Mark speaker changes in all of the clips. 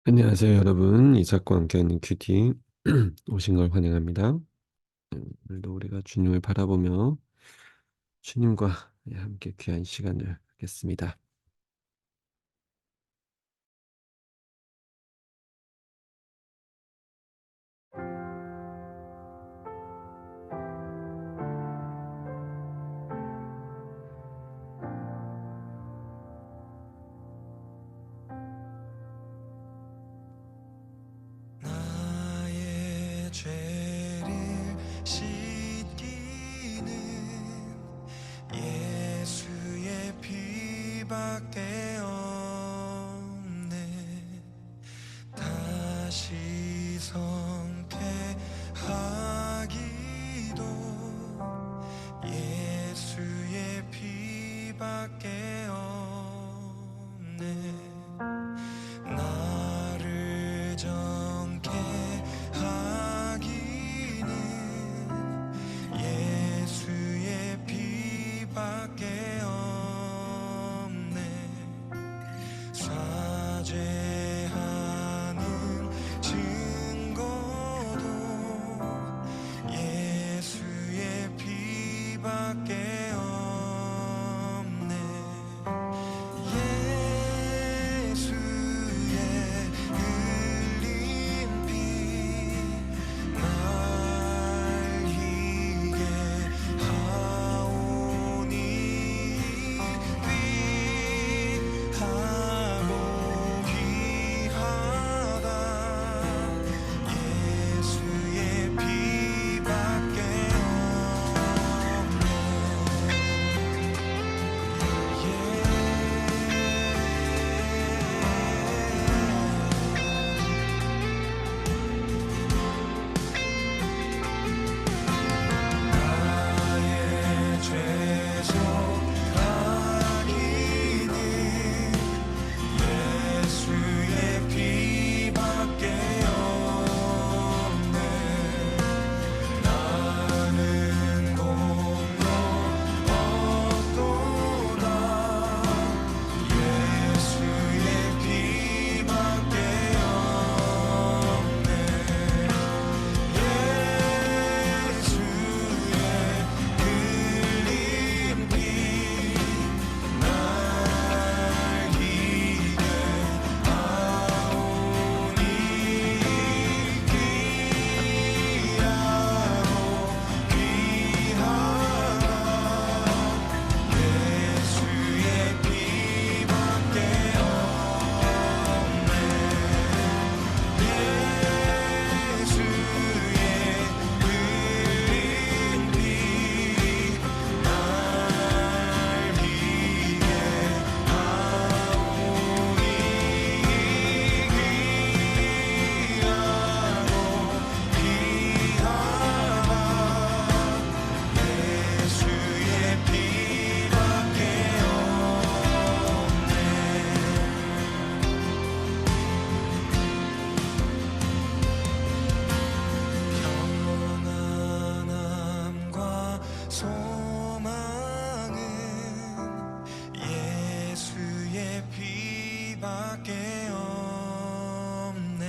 Speaker 1: 안녕하세요, 여러분. 이삭과 함께하는 큐티 오신 걸 환영합니다. 오늘도 우리가 주님을 바라보며 주님과 함께 귀한 시간을 갖겠습니다.
Speaker 2: 나의 죄를 씻기는 예수의 피밖에 없네. 다시 성쾌하기도 예수의 피밖에 없네. 나를 정케 하기는 예수의 피밖에 없네. 사죄하는 증거도 예수의 피밖에 없네. 예수의 흘린 피 날 희게 하오니 귀하고 귀하다. 예수의 피밖에 나의 죄송하기는 예수의 피밖에 없네. 나는 공로 없도다. 예수의 피밖에 없네. 예수의 흘린 피 날 희게 하오니 귀하고 귀하다. 예수의 피밖에 없네. 예수의 흘린 피 날 희게 하오니 평안함과 소망은 예수의 피밖에 없네.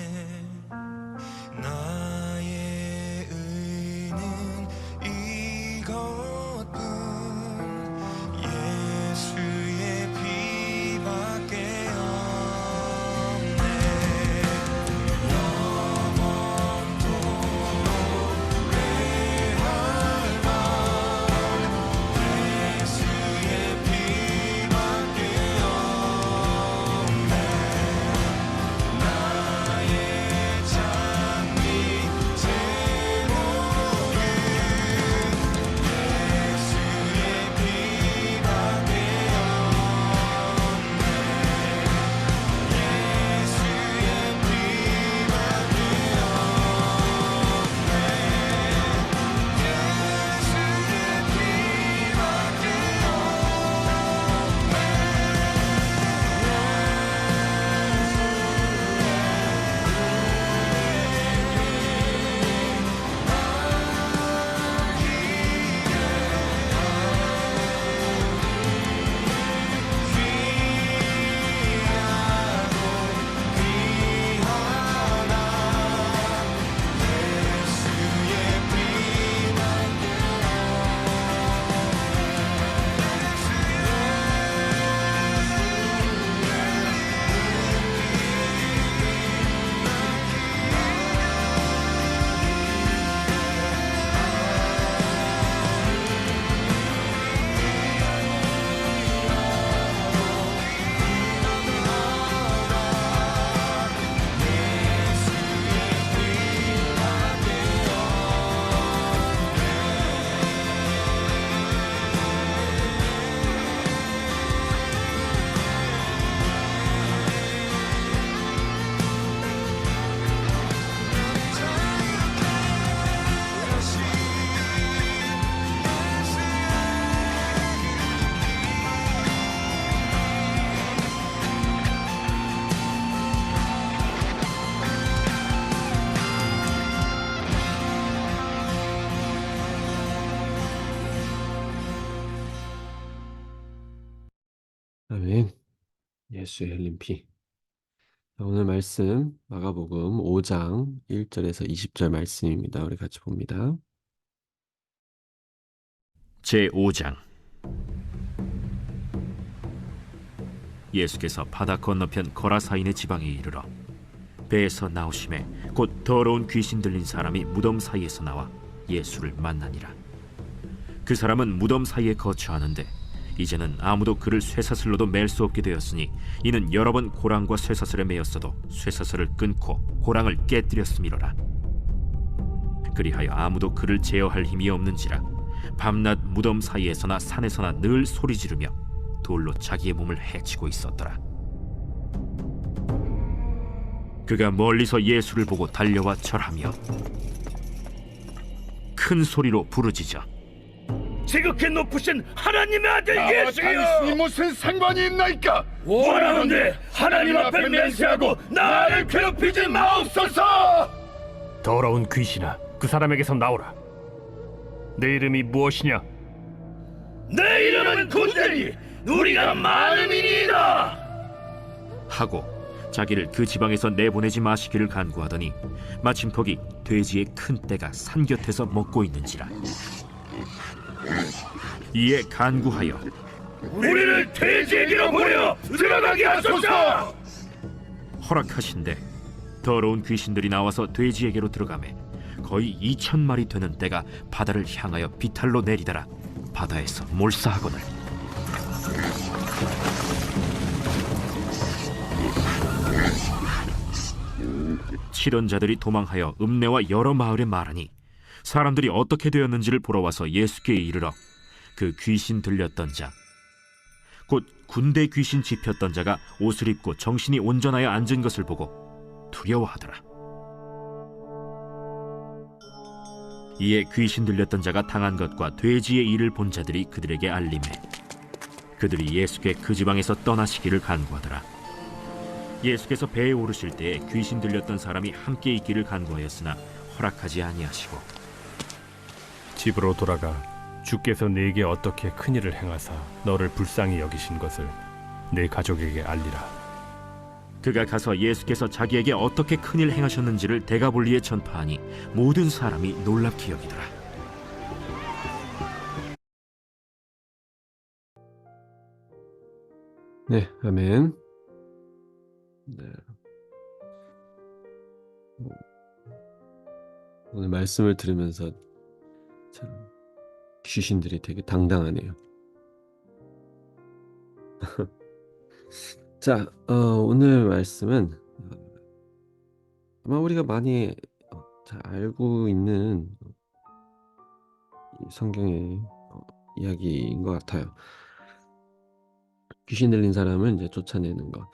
Speaker 2: 나의 의는 이것뿐 예수의 피밖에 없네. 영원토록 회할 바 예수의 피밖에 없네.
Speaker 1: 예수의 흘린 피. 오늘 말씀 마가복음 5장 1절에서 20절 말씀입니다. 우리 같이 봅니다.
Speaker 3: 제5장. 예수께서 바다 건너편 거라사인의 지방에 이르러 배에서 나오심에 곧 더러운 귀신 들린 사람이 무덤 사이에서 나와 예수를 만나니라. 그 사람은 무덤 사이에 거처하는데 이제는 아무도 그를 쇠사슬로도 맬 수 없게 되었으니 이는 여러 번 고랑과 쇠사슬에 매였어도 쇠사슬을 끊고 고랑을 깨뜨렸음이로라. 그리하여 아무도 그를 제어할 힘이 없는지라 밤낮 무덤 사이에서나 산에서나 늘 소리 지르며 돌로 자기의 몸을 해치고 있었더라. 그가 멀리서 예수를 보고 달려와 절하며 큰 소리로 부르짖어
Speaker 4: 지극히 높으신 하나님의 아들 예수여,
Speaker 5: 당신이 무슨 상관이 있나이까?
Speaker 4: 원하건대 하나님 앞에 맹세하고 나를 괴롭히지 마옵소서. 더러운 귀신아, 그 사람에게서 나오라. 내 이름이 무엇이냐? 내 이름은 군대니 우리가 많음이니이다
Speaker 3: 하고 자기를 그 지방에서 내보내지 마시기를 간구하더니 마침 거기 돼지의 큰 떼가 산 곁에서 먹고 있는지라. 이에 간구하여
Speaker 4: 우리를 돼지에게로 보내 들어가게 하소서.
Speaker 3: 허락하신대 더러운 귀신들이 나와서 돼지에게로 들어가매 거의 2,000마리 되는 떼가 바다를 향하여 비탈로 내리더라. 바다에서 몰사하거늘 치던 자들이 도망하여 읍내와 여러 마을에 말하니 사람들이 어떻게 되었는지를 보러 와서 예수께 이르러 그 귀신 들렸던 자 곧 군대 귀신 집혔던 자가 옷을 입고 정신이 온전하여 앉은 것을 보고 두려워하더라. 이에 귀신 들렸던 자가 당한 것과 돼지의 일을 본 자들이 그들에게 알림해 그들이 예수께 그 지방에서 떠나시기를 간구하더라. 예수께서 배에 오르실 때에 귀신 들렸던 사람이 함께 있기를 간구하였으나 허락하지 아니하시고
Speaker 6: 집으로 돌아가 주께서 네게 어떻게 큰 일을 행하사 너를 불쌍히 여기신 것을 네 가족에게 알리라.
Speaker 3: 그가 가서 예수께서 자기에게 어떻게 큰일 행하셨는지를 데가볼리에 전파하니 모든 사람이 놀랍게 여기더라.
Speaker 1: 네, 아멘. 네. 오늘 말씀을 들으면서 참 귀신들이 되게 당당하네요. 자, 오늘 말씀은 아마 우리가 많이 잘 알고 있는 이 성경의 이야기인 것 같아요. 귀신 들린 사람을 이제 쫓아내는 것.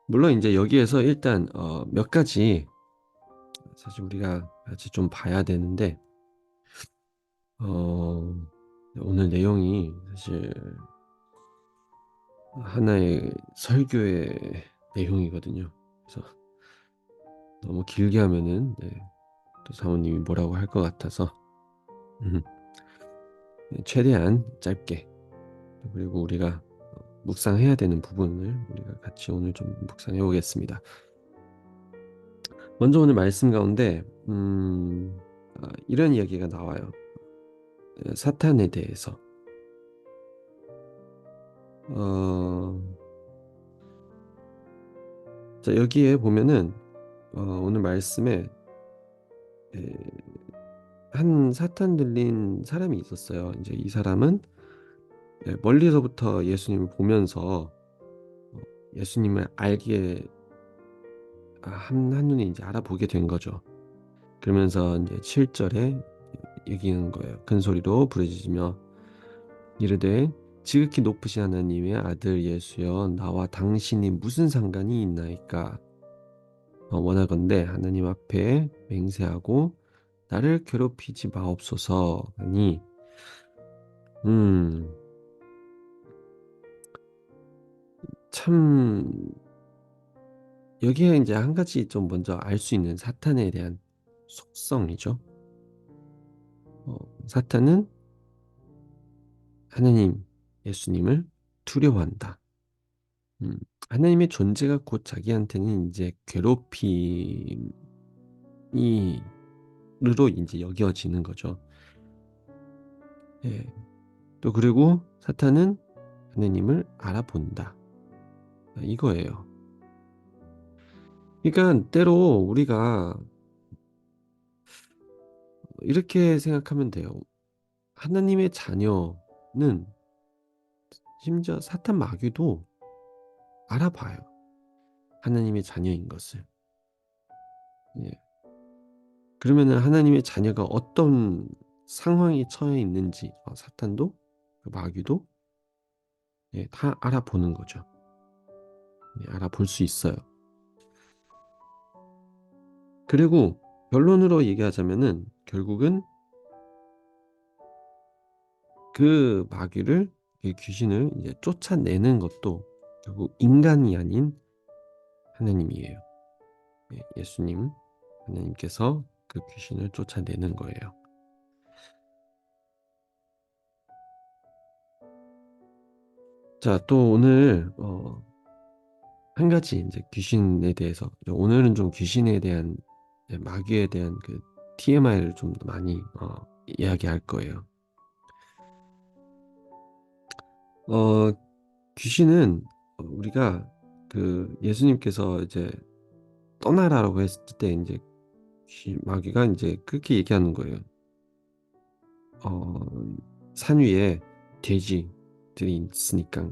Speaker 1: 물론 이제 여기에서 일단 몇 가지 사실 우리가 같이 좀 봐야 되는데 오늘 내용이 사실 하나의 설교의 내용이거든요. 그래서 너무 길게 하면은 또 사모님이 뭐라고 할 것 같아서 최대한 짧게 그리고 우리가 묵상해야 되는 부분을 우리가 같이 오늘 좀 묵상해 보겠습니다. 먼저 오늘 말씀 가운데 이런 이야기가 나와요. 사탄에 대해서 자, 여기에 보면은 오늘 말씀에 한 사탄 들린 사람이 있었어요. 이제 이 사람은 멀리서부터 예수님을 보면서 예수님을 알게 한눈에 이제 알아보게 된 거죠. 그러면서 이제 7절에 얘기하는 거예요. 큰 소리로 부르짖으며 이르되 지극히 높으신 하나님의 아들 예수여 나와 당신이 무슨 상관이 있나이까. 원하건대 하나님 앞에 맹세하고 나를 괴롭히지 마옵소서 하니 참 여기에 이제 한 가지 좀 먼저 알 수 있는 사탄에 대한 속성이죠. 사탄은 하나님 예수님을 두려워한다. 음, 하나님의 존재가 곧 자기한테는 이제 괴롭힘이 으로 이제 여겨지는 거죠. 예. 또 그리고 사탄은 하나님을 알아본다. 이거예요. 그러니까 때로 우리가 이렇게 생각하면 돼요. 하나님의 자녀는 심지어 사탄 마귀도 알아봐요. 하나님의 자녀인 것을. 예. 그러면은 하나님의 자녀가 어떤 상황에 처해 있는지 사탄도 그 마귀도 예, 다 알아보는 거죠. 예, 알아볼 수 있어요. 그리고 결론으로 얘기하자면은 결국은 그 마귀를 그 귀신을 이제 쫓아내는 것도 결국 인간이 아닌 하나님이에요. 예, 예수님 하나님께서 그 귀신을 쫓아내는 거예요. 자, 또 오늘 한 가지 이제 귀신에 대해서 오늘은 좀 귀신에 대한 마귀에 대한 그 TMI를 좀 더 많이 이야기할 거예요. 귀신은 우리가 그 예수님께서 이제 떠나라라고 했을 때 이제 마귀가 이제 그렇게 얘기하는 거예요. 산 위에 돼지들이 있으니까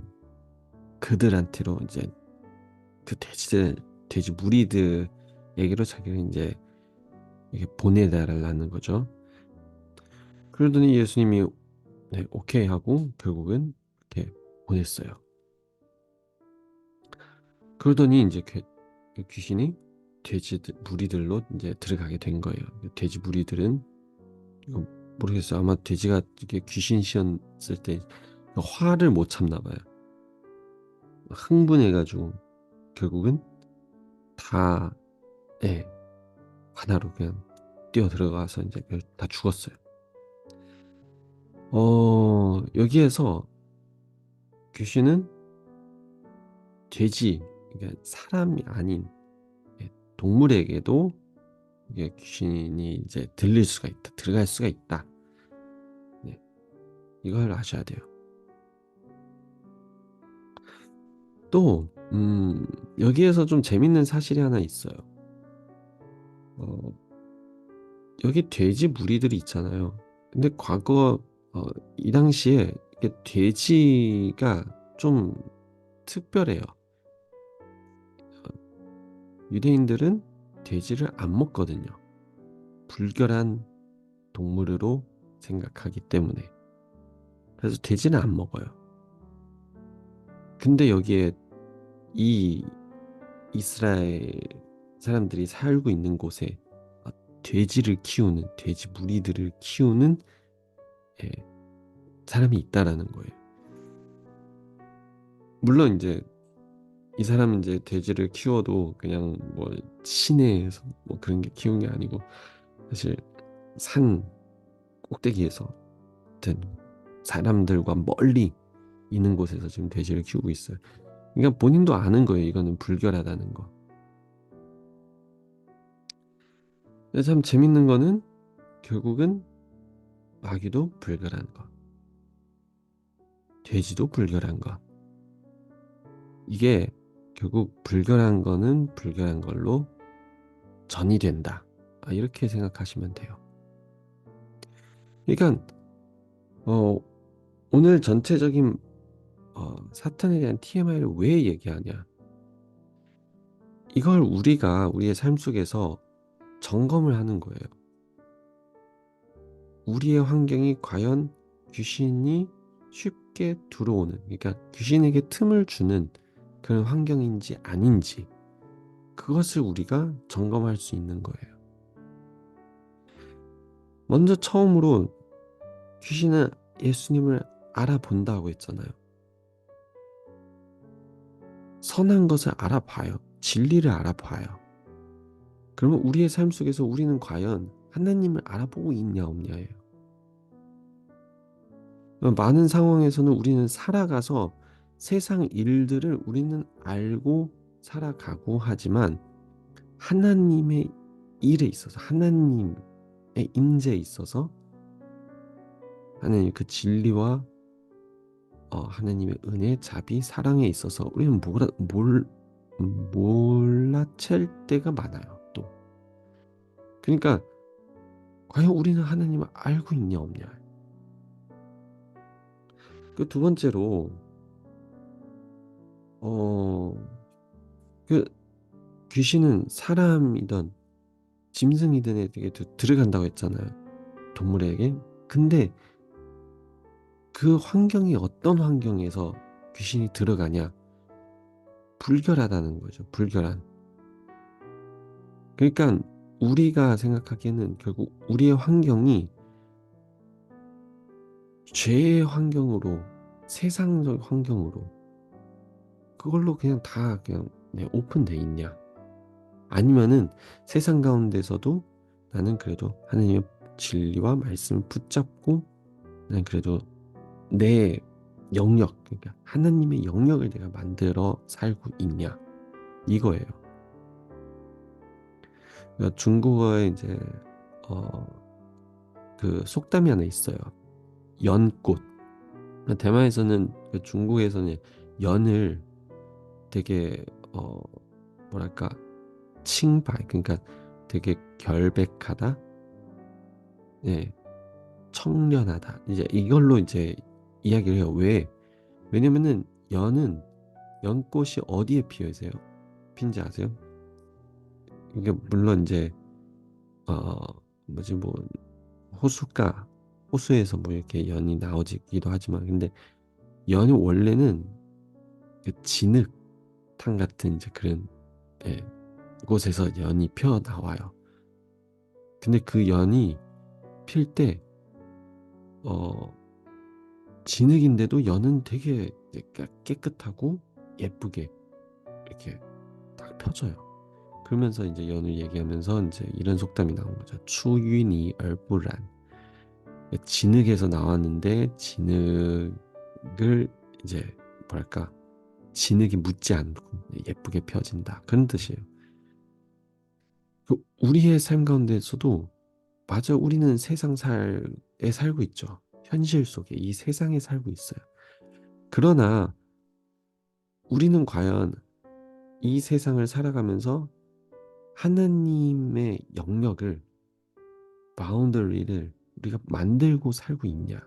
Speaker 1: 그들한테로 이제 그 돼지 무리들에게로 자기를 이제 이렇게 보내달라는 거죠. 그러더니 예수님이 네, 오케이 하고 결국은 이렇게 보냈어요. 그러더니 이제 그 귀신이 돼지 무리들로 이제 들어가게 된 거예요. 돼지 무리들은 이거 모르겠어요. 아마 돼지가 이게 귀신이었을 때 화를 못 참나 봐요. 흥분해가지고 결국은 다 하나로 그냥 뛰어 들어가서 이제 다 죽었어요. 여기에서 귀신은 돼지, 그러니까 사람이 아닌 동물에게도 이게 귀신이 이제 들릴 수가 있다, 들어갈 수가 있다. 네, 이걸 아셔야 돼요. 또 여기에서 좀 재밌는 사실이 하나 있어요. 여기 돼지 무리들이 있잖아요. 근데 과거 이 당시에 이게 돼지가 좀 특별해요. 유대인들은 돼지를 안 먹거든요. 불결한 동물으로 생각하기 때문에. 그래서 돼지는 안 먹어요. 근데 여기에 이 이스라엘 사람들이 살고 있는 곳에 돼지를 키우는, 돼지 무리들을 키우는 사람이 있다라는 거예요. 물론 이제 이 사람은 이제 돼지를 키워도 그냥 뭐 시내에서 뭐 그런 게 키운 게 아니고 사실 산 꼭대기에서 든 사람들과 멀리 있는 곳에서 지금 돼지를 키우고 있어요. 그러니까 본인도 아는 거예요. 이거는 불결하다는 거. 근데 참 재밌는 거는 결국은 마귀도 불결한 거, 돼지도 불결한 거. 이게 결국 불결한 거는 불결한 걸로 전이 된다. 이렇게 생각하시면 돼요. 그러니까 오늘 전체적인 사탄에 대한 TMI를 왜 얘기하냐? 이걸 우리가 우리의 삶 속에서 점검을 하는 거예요. 우리의 환경이 과연 귀신이 쉽게 들어오는, 그러니까 귀신에게 틈을 주는 그런 환경인지 아닌지, 그것을 우리가 점검할 수 있는 거예요. 먼저 처음으로 귀신은 예수님을 알아본다고 했잖아요. 선한 것을 알아봐요. 진리를 알아봐요. 그러면 우리의 삶 속에서 우리는 과연 하나님을 알아보고 있냐 없냐예요. 많은 상황에서는 우리는 살아가서 세상 일들을 우리는 알고 살아가고 하지만 하나님의 일에 있어서, 하나님의 임재에 있어서, 하나님 그 진리와 하나님의 은혜, 자비, 사랑에 있어서 우리는 몰라챌 때가 많아요. 또 그러니까 과연 우리는 하나님을 알고 있냐 없냐. 그 두 번째로 그 귀신은 사람이든 짐승이든에게 들어간다고 했잖아요. 동물에게. 근데 그 환경이 어떤 환경에서 귀신이 들어가냐? 불결하다는 거죠. 불결한. 그러니까 우리가 생각하기에는 결국 우리의 환경이 죄의 환경으로, 세상적 환경으로 그걸로 그냥 다 그냥 오픈돼 있냐? 아니면은 세상 가운데서도 나는 그래도 하나님의 진리와 말씀을 붙잡고 나는 그래도 내 영역, 그러니까 하나님의 영역을 내가 만들어 살고 있냐? 이거예요. 그러니까 중국어에 이제 그 속담이 하나 있어요. 연꽃. 대만에서는, 중국에서는 연을 되게 뭐랄까 칭발, 그러니까 되게 결백하다, 예, 청련하다, 이제 이걸로 이제 이야기를 해요. 왜냐면은 연꽃이 어디에 피어 있어요? 핀지 아세요? 이게 물론 이제 뭐 호수에서 뭐 이렇게 연이 나오기도 하지만, 근데 연이 원래는 그 진흙탕 같은 이제 그런, 예, 곳에서 연이 피어 나와요. 근데 그 연이 필 때 진흙인데도 연은 되게 깨끗하고 예쁘게 이렇게 딱 펴져요. 그러면서 이제 연을 얘기하면서 이제 이런 속담이 나온 거죠. 추윤이 얼부란. 진흙에서 나왔는데 진흙을 이제 뭐랄까 진흙이 묻지 않고 예쁘게 펴진다, 그런 뜻이에요. 우리의 삶 가운데서도 맞아, 우리는 세상에 살고 있죠. 현실 속에 이 세상에 살고 있어요. 그러나 우리는 과연 이 세상을 살아가면서 하나님의 영역을, 바운더리를 우리가 만들고 살고 있냐?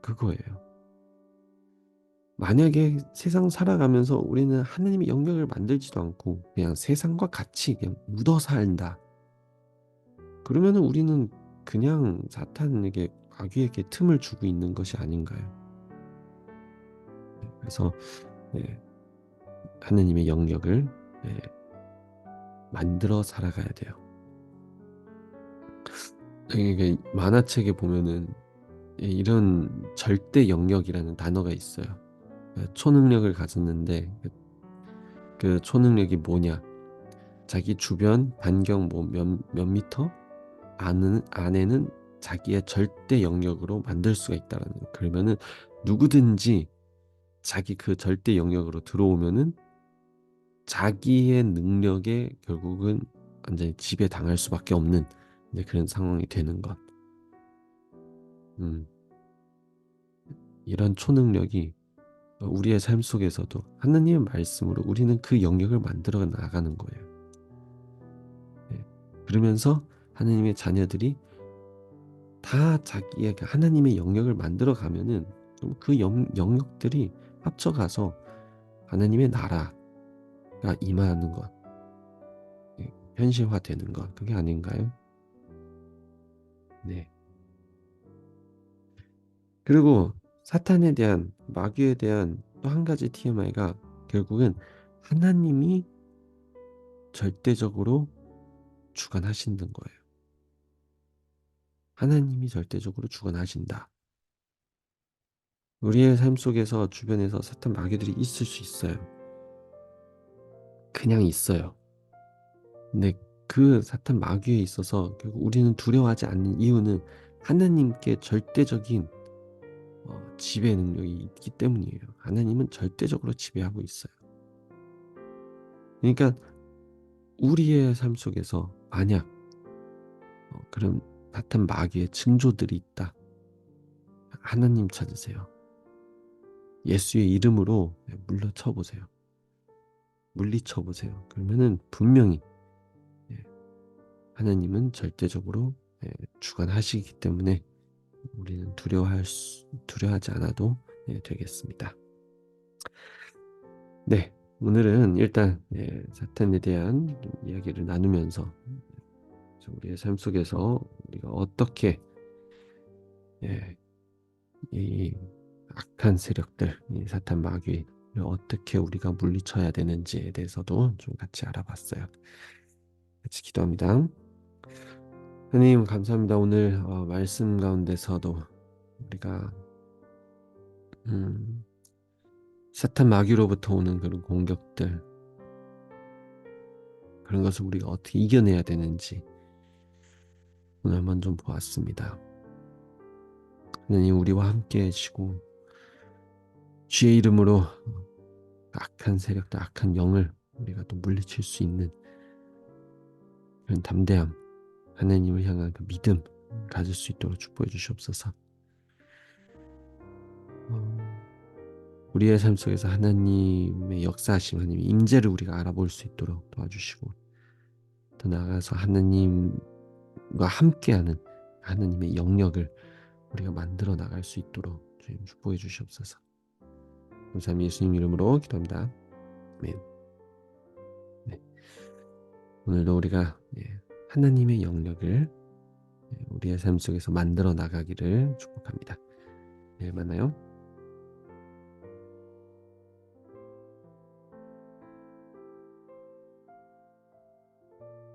Speaker 1: 그거예요. 만약에 세상 살아가면서 우리는 하나님의 영역을 만들지도 않고 그냥 세상과 같이 그냥 묻어 살다. 그러면 우리는 그냥 사탄에게, 마귀에게 틈을 주고 있는 것이 아닌가요? 그래서 하나님의 영역을 만들어 살아가야 돼요. 이게 만화책에 보면은 이런 절대 영역이라는 단어가 있어요. 초능력을 가졌는데 그 초능력이 뭐냐? 자기 주변 반경 뭐 몇 미터 안에는 자기의 절대 영역으로 만들 수가 있다라는 거예요. 그러면은 누구든지 자기 그 절대 영역으로 들어오면은 자기의 능력에 결국은 완전히 지배당할 수밖에 없는 이제 그런 상황이 되는 것. 이런 초능력이 우리의 삶 속에서도 하나님의 말씀으로 우리는 그 영역을 만들어 나가는 거예요. 그러면서 하나님의 자녀들이 다 자기의 하나님의 영역을 만들어 가면은 그 영역들이 합쳐가서 하나님의 나라가 임하는 것, 현실화되는 것, 그게 아닌가요? 네. 그리고 사탄에 대한, 마귀에 대한 또 한 가지 TMI가 결국은 하나님이 절대적으로 주관하시는 거예요. 하나님이 절대적으로 주관하신다. 우리의 삶 속에서 주변에서 사탄 마귀들이 있을 수 있어요. 그냥 있어요. 근데 그 사탄 마귀에 있어서 결국 우리는 두려워하지 않는 이유는 하나님께 절대적인 지배 능력이 있기 때문이에요. 하나님은 절대적으로 지배하고 있어요. 그러니까 우리의 삶 속에서 만약 그런 사탄 마귀의 징조들이 있다. 하나님 찾으세요. 예수의 이름으로 물러쳐 보세요. 물리쳐 보세요. 그러면은 분명히 하나님은 절대적으로 주관하시기 때문에 우리는 두려워하지 않아도 되겠습니다. 네, 오늘은 일단 사탄에 대한 이야기를 나누면서 우리의 삶 속에서 우리가 어떻게 이 악한 세력들, 이 사탄 마귀를 어떻게 우리가 물리쳐야 되는지에 대해서도 좀 같이 알아봤어요. 같이 기도합니다. 하나님 감사합니다. 오늘 말씀 가운데서도 우리가 사탄 마귀로부터 오는 그런 공격들, 그런 것을 우리가 어떻게 이겨내야 되는지 오늘 한번 좀 보았습니다. 하나님 우리와 함께 하시고 주의 이름으로 악한 세력들, 악한 영을 우리가 또 물리칠 수 있는 그런 담대함, 하나님을 향한 그 믿음 가질 수 있도록 축복해 주시옵소서. 우리의 삶 속에서 하나님의 역사하심, 하나님의 임재를 우리가 알아볼 수 있도록 도와주시고, 더 나아가서 하나님과 함께하는 하나님의 영역을 우리가 만들어 나갈 수 있도록 주님 축복해 주시옵소서. 감사합니다. 예수님 이름으로 기도합니다. 아멘. 네. 오늘도 우리가 하나님의 영역을 우리의 삶 속에서 만들어 나가기를 축복합니다. 내일 만나요.